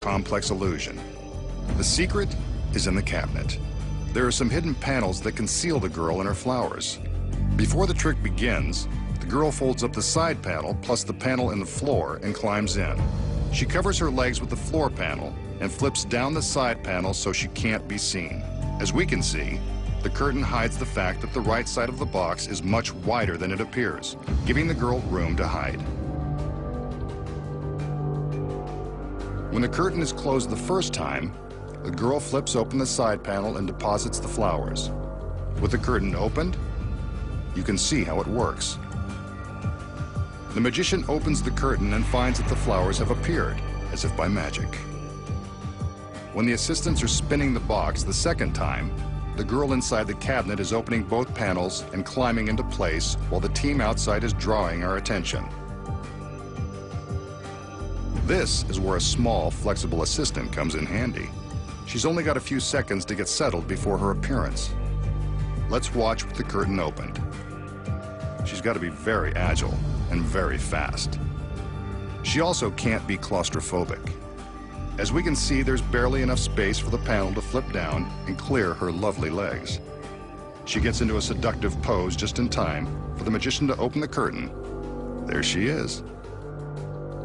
complex illusion. The secret is in the cabinet. There are some hidden panels that conceal the girl and her flowers. Before the trick begins, the girl folds up the side panel plus the panel in the floor and climbs in. She covers her legs with the floor panel and flips down the side panel so she can't be seen. As we can see, the curtain hides the fact that the right side of the box is much wider than it appears, giving the girl room to hide. When the curtain is closed the first time, the girl flips open the side panel and deposits the flowers. With the curtain opened, you can see how it works. The magician opens the curtain and finds that the flowers have appeared, as if by magic. When the assistants are spinning the box the second time, the girl inside the cabinet is opening both panels and climbing into place while the team outside is drawing our attention. This is where a small, flexible assistant comes in handy. She's only got a few seconds to get settled before her appearance. Let's watch with the curtain opened. She's got to be very agile and very fast. She also can't be claustrophobic. As we can see, there's barely enough space for the panel to flip down and clear her lovely legs. She gets into a seductive pose just in time for the magician to open the curtain. There she is.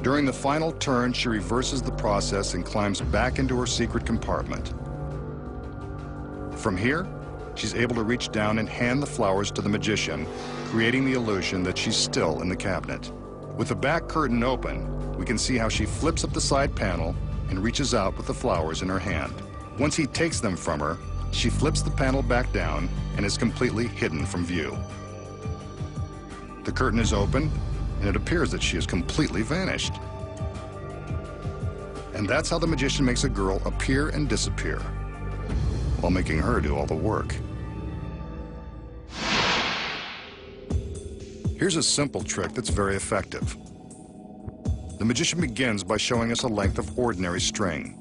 During the final turn, she reverses the process and climbs back into her secret compartment. From here, she's able to reach down and hand the flowers to the magician, creating the illusion that she's still in the cabinet. With the back curtain open, we can see how she flips up the side panel and reaches out with the flowers in her hand. Once he takes them from her, she flips the panel back down and is completely hidden from view. The curtain is open, and it appears that she has completely vanished. And that's how the magician makes a girl appear and disappear, while making her do all the work. Here's a simple trick that's very effective. The magician begins by showing us a length of ordinary string.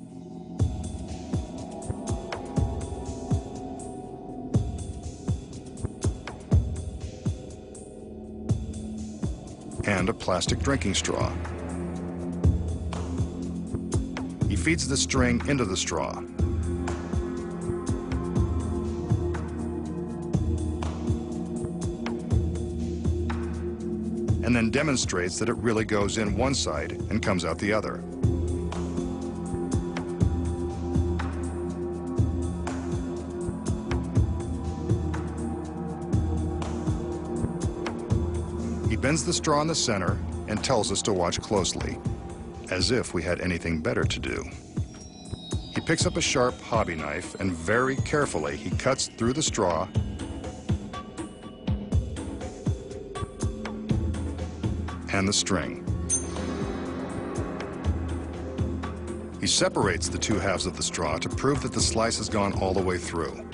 And a plastic drinking straw. He feeds the string into the straw. And then demonstrates that it really goes in one side and comes out the other. He bends the straw in the center and tells us to watch closely, as if we had anything better to do. He picks up a sharp hobby knife and very carefully he cuts through the straw and the string. He separates the two halves of the straw to prove that the slice has gone all the way through.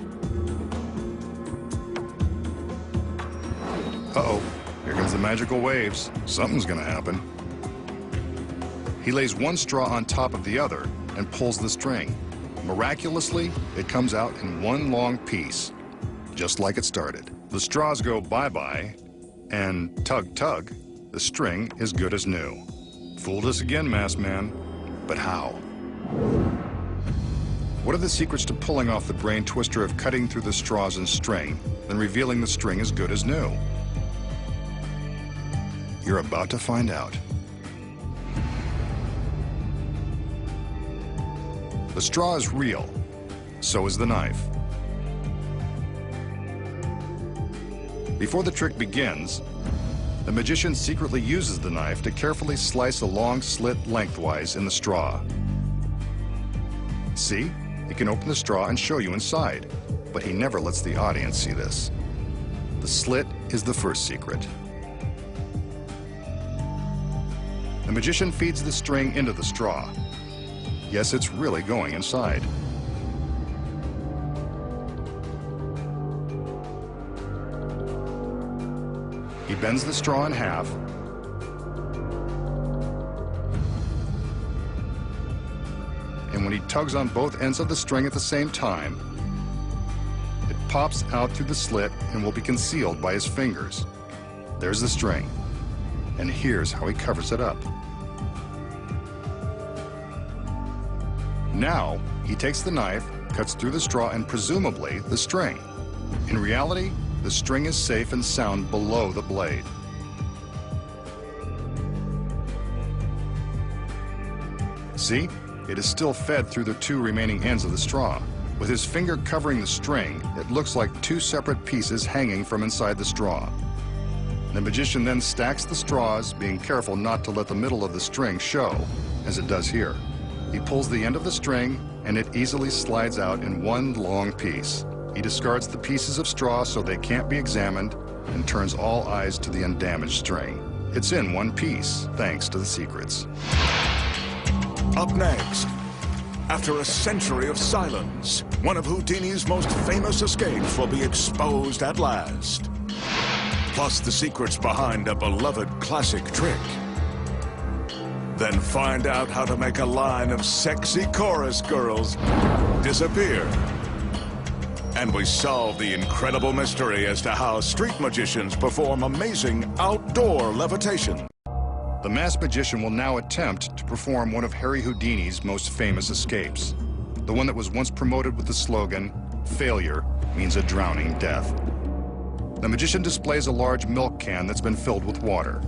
Uh-oh, here comes the magical waves. Something's gonna happen. He lays one straw on top of the other and pulls the string. Miraculously, it comes out in one long piece, just like it started. The straws go bye-bye, and tug-tug, the string is good as new. Fooled us again, masked man. But how? What are the secrets to pulling off the brain twister of cutting through the straws and string, then revealing the string is good as new? You're about to find out. The straw is real, so is the knife. Before the trick begins, the magician secretly uses the knife to carefully slice a long slit lengthwise in the straw. See? He can open the straw and show you inside, but he never lets the audience see this. The slit is the first secret. The magician feeds the string into the straw. Yes, it's really going inside. He bends the straw in half and when he tugs on both ends of the string at the same time, it pops out through the slit and will be concealed by his fingers. There's the string, and here's how he covers it up. Now, he takes the knife, cuts through the straw and presumably the string. In reality, the string is safe and sound below the blade. See? It is still fed through the two remaining ends of the straw. With his finger covering the string, it looks like two separate pieces hanging from inside the straw. The magician then stacks the straws, being careful not to let the middle of the string show, as it does here. He pulls the end of the string, and it easily slides out in one long piece. He discards the pieces of straw so they can't be examined, and turns all eyes to the undamaged string. It's in one piece, thanks to the secrets. Up next, after a century of silence, one of Houdini's most famous escapes will be exposed at last. Plus the secrets behind a beloved classic trick. Then find out how to make a line of sexy chorus girls disappear. And we solve the incredible mystery as to how street magicians perform amazing outdoor levitation. The masked magician will now attempt to perform one of Harry Houdini's most famous escapes. The one that was once promoted with the slogan, "Failure means a drowning death." The magician displays a large milk can that's been filled with water.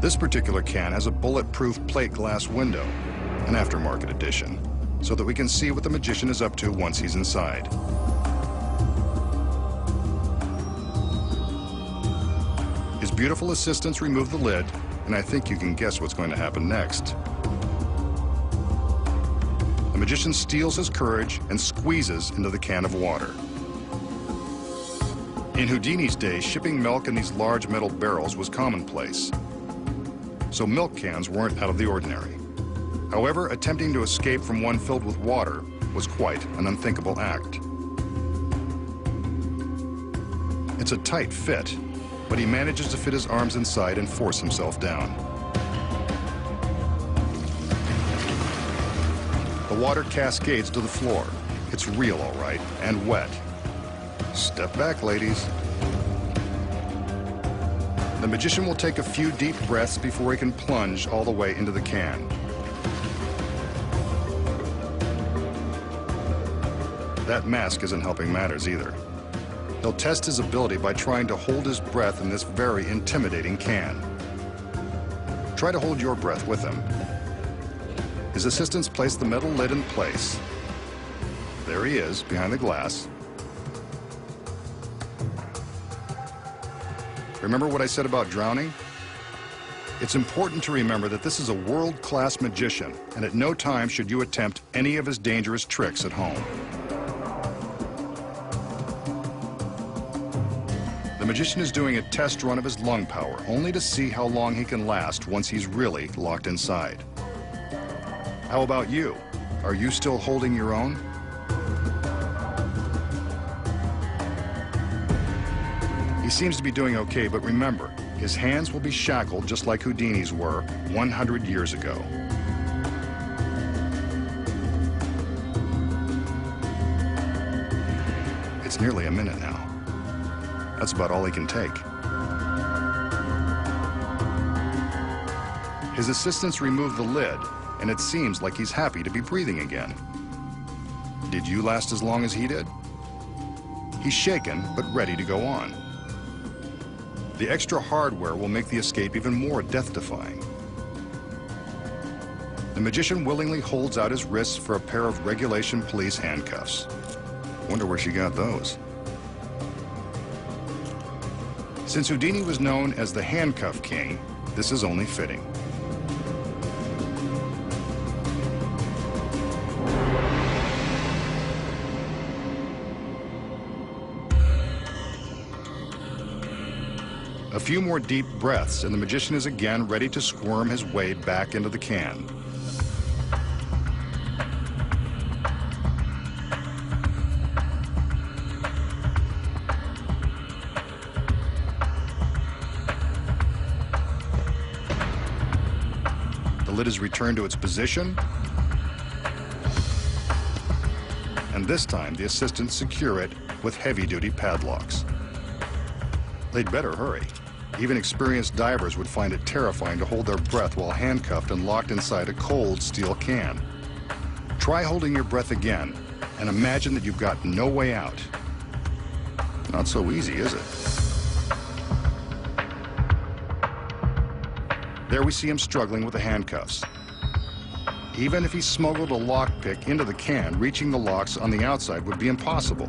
This particular can has a bulletproof plate glass window, an aftermarket edition, so that we can see what the magician is up to once he's inside. His beautiful assistants remove the lid, and I think you can guess what's going to happen next. The magician steals his courage and squeezes into the can of water. In Houdini's day, shipping milk in these large metal barrels was commonplace, so milk cans weren't out of the ordinary. However, attempting to escape from one filled with water was quite an unthinkable act. It's a tight fit, but he manages to fit his arms inside and force himself down. The water cascades to the floor. It's real, all right, and wet. Step back, ladies. The magician will take a few deep breaths before he can plunge all the way into the can. That mask isn't helping matters either. He'll test his ability by trying to hold his breath in this very intimidating can. Try to hold your breath with him. His assistants place the metal lid in place. There he is, behind the glass. Remember what I said about drowning? It's important to remember that this is a world-class magician, and at no time should you attempt any of his dangerous tricks at home. The magician is doing a test run of his lung power, only to see how long he can last once he's really locked inside. How about you? Are you still holding your own? He seems to be doing okay, but remember, his hands will be shackled just like Houdini's were 100 years ago. It's nearly a minute now. That's about all he can take. His assistants remove the lid, and it seems like he's happy to be breathing again. Did you last as long as he did? He's shaken, but ready to go on. The extra hardware will make the escape even more death-defying. The magician willingly holds out his wrists for a pair of regulation police handcuffs. Wonder where she got those. Since Houdini was known as the handcuff king, this is only fitting. A few more deep breaths, and the magician is again ready to squirm his way back into the can. The lid is returned to its position, and this time the assistants secure it with heavy-duty padlocks. They'd better hurry. Even experienced divers would find it terrifying to hold their breath while handcuffed and locked inside a cold steel can. Try holding your breath again and imagine that you've got no way out. Not so easy, is it? There we see him struggling with the handcuffs. Even if he smuggled a lockpick into the can, reaching the locks on the outside would be impossible.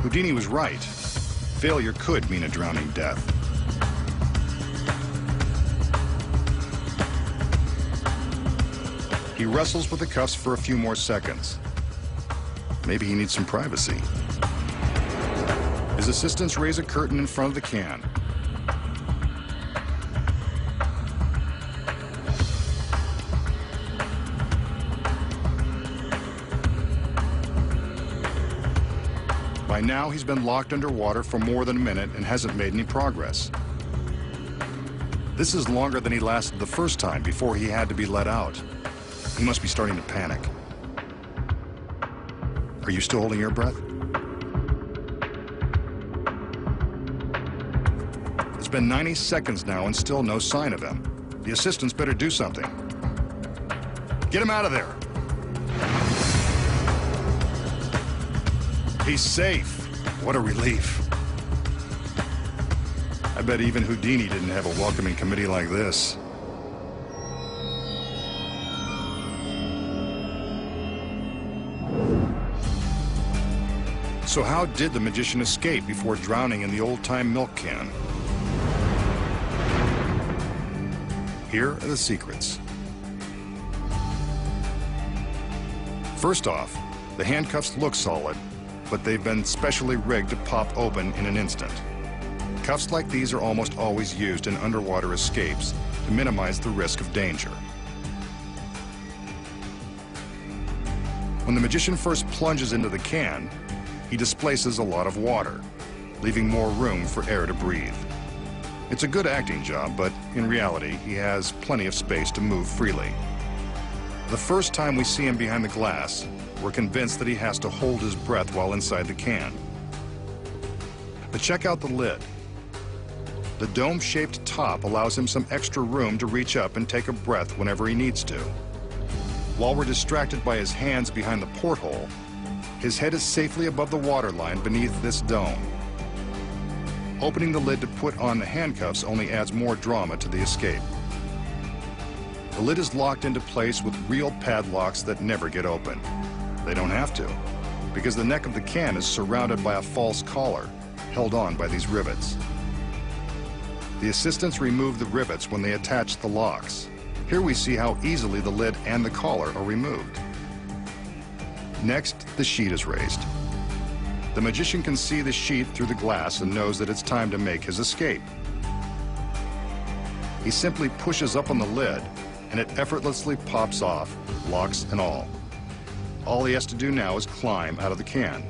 Houdini was right. Failure could mean a drowning death. He wrestles with the cuffs for a few more seconds. Maybe he needs some privacy. His assistants raise a curtain in front of the can. By now, he's been locked underwater for more than a minute and hasn't made any progress. This is longer than he lasted the first time before he had to be let out. He must be starting to panic. Are you still holding your breath? It's been 90 seconds now and still no sign of him. The assistants better do something. Get him out of there. He's safe. What a relief. I bet even Houdini didn't have a welcoming committee like this. So how did the magician escape before drowning in the old-time milk can? Here are the secrets. First off, the handcuffs look solid, but they've been specially rigged to pop open in an instant. Cuffs like these are almost always used in underwater escapes to minimize the risk of danger. When the magician first plunges into the can, he displaces a lot of water, leaving more room for air to breathe. It's a good acting job, but in reality, he has plenty of space to move freely. The first time we see him behind the glass, we're convinced that he has to hold his breath while inside the can. But check out the lid. The dome-shaped top allows him some extra room to reach up and take a breath whenever he needs to. While we're distracted by his hands behind the porthole, his head is safely above the waterline beneath this dome. Opening the lid to put on the handcuffs only adds more drama to the escape. The lid is locked into place with real padlocks that never get open. They don't have to, because the neck of the can is surrounded by a false collar, held on by these rivets. The assistants remove the rivets when they attach the locks. Here we see how easily the lid and the collar are removed. Next, the sheet is raised. The magician can see the sheet through the glass and knows that it's time to make his escape. He simply pushes up on the lid, and it effortlessly pops off, locks and all. All he has to do now is climb out of the can.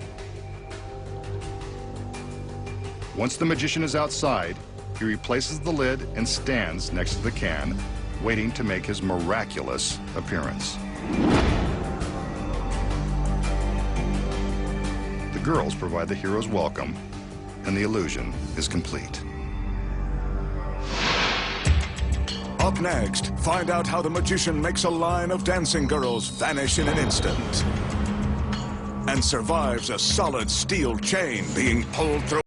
Once the magician is outside, he replaces the lid and stands next to the can, waiting to make his miraculous appearance. The girls provide the hero's welcome, and the illusion is complete. Up next, find out how the magician makes a line of dancing girls vanish in an instant and survives a solid steel chain being pulled through